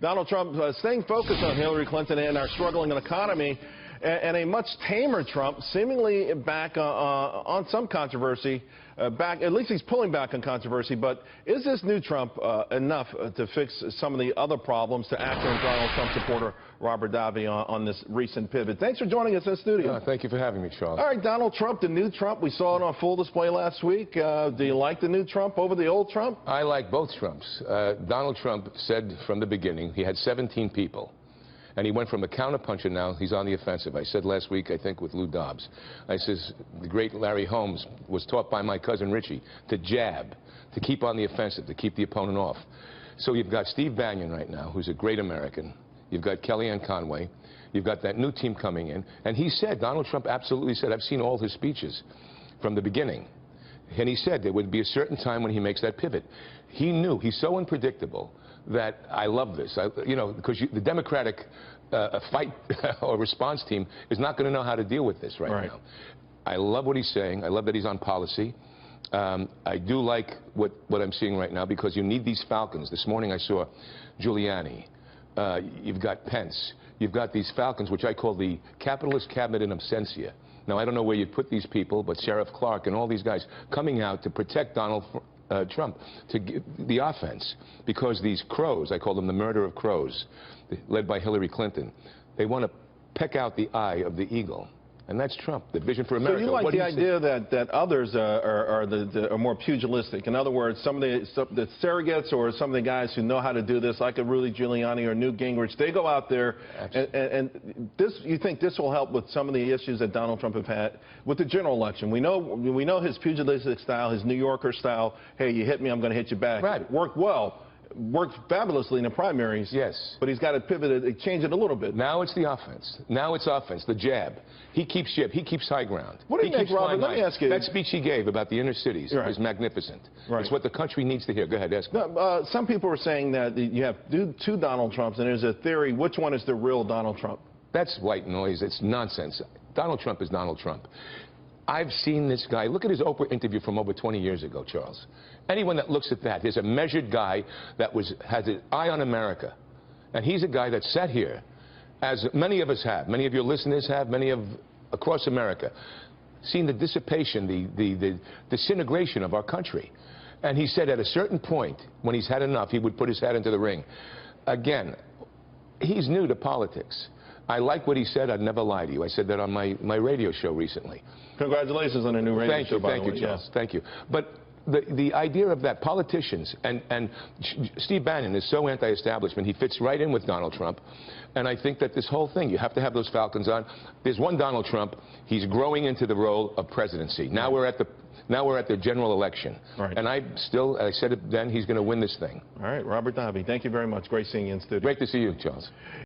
Donald Trump staying focused on Hillary Clinton and our struggling economy, and a much tamer Trump, seemingly back on some controversy. At least he's pulling back on controversy. But is this new Trump enough to fix some of the other problems? To actor and Donald Trump supporter Robert Davi on this recent pivot. Thanks for joining us in the studio. Thank you for having me, Charles. All right, Donald Trump, the new Trump. We saw it on full display last week. Do you like the new Trump over the old Trump? I like both Trumps. Donald Trump said from the beginning he had 17 people. And he went from a counterpuncher, now he's on the offensive. I said last week, I think, with Lou Dobbs. I says, the great Larry Holmes was taught by my cousin Richie to jab, to keep on the offensive, to keep the opponent off. So you've got Steve Bannon right now, who's a great American. You've got Kellyanne Conway. You've got that new team coming in. And he said, Donald Trump absolutely said, I've seen all his speeches from the beginning. And he said there would be a certain time when he makes that pivot. He knew, he's so unpredictable that I love this. Because the Democratic fight or response team is not going to know how to deal with this right now. I love what he's saying. I love that he's on policy. I do like what I'm seeing right now, because you need these falcons. This morning I saw Giuliani. You've got Pence. You've got these falcons, which I call the capitalist cabinet in absentia. Now, I don't know where you put these people, but Sheriff Clark and all these guys coming out to protect Donald Trump, to give the offense, because these crows, I call them the murder of crows, led by Hillary Clinton, they want to peck out the eye of the eagle. And that's Trump, the vision for America. So you like the idea that others are more pugilistic. In other words, some of the surrogates or some of the guys who know how to do this, like a Rudy Giuliani or Newt Gingrich, they go out there, and this, you think this will help with some of the issues that Donald Trump have had with the general election? We know his pugilistic style, his New Yorker style. Hey, you hit me, I'm going to hit you back. Right. Worked well. Worked fabulously in the primaries. Yes. But he's got to pivot it, change it a little bit. Now it's the offense. Now it's offense, the jab. He keeps He keeps high ground. What do you think, Robert? Let me ask you. That speech he gave about the inner cities is magnificent. Right. It's what the country needs to hear. Go ahead, ask me. Some people are saying that you have two Donald Trumps, and there's a theory, which one is the real Donald Trump? That's white noise. It's nonsense. Donald Trump is Donald Trump. I've seen this guy. Look at his Oprah interview from over 20 years ago, Charles. Anyone that looks at that, there's a measured guy that has an eye on America. And he's a guy that sat here, as many of us have, many of your listeners have, many of across America, seen the dissipation, the disintegration of our country. And he said at a certain point, when he's had enough, he would put his hat into the ring. Again, he's new to politics. I like what he said. I'd never lie to you. I said that on my radio show recently. Congratulations on a new radio show, by the way. Thank you, Charles. Thank you. But the idea of that, politicians, and Steve Bannon is so anti-establishment, he fits right in with Donald Trump. And I think that this whole thing, you have to have those falcons on. There's one Donald Trump. He's growing into the role of presidency. Now we're at the general election. Right. And I said it then, he's going to win this thing. All right, Robert Davi, thank you very much. Great seeing you in studio. Great to see you, Charles.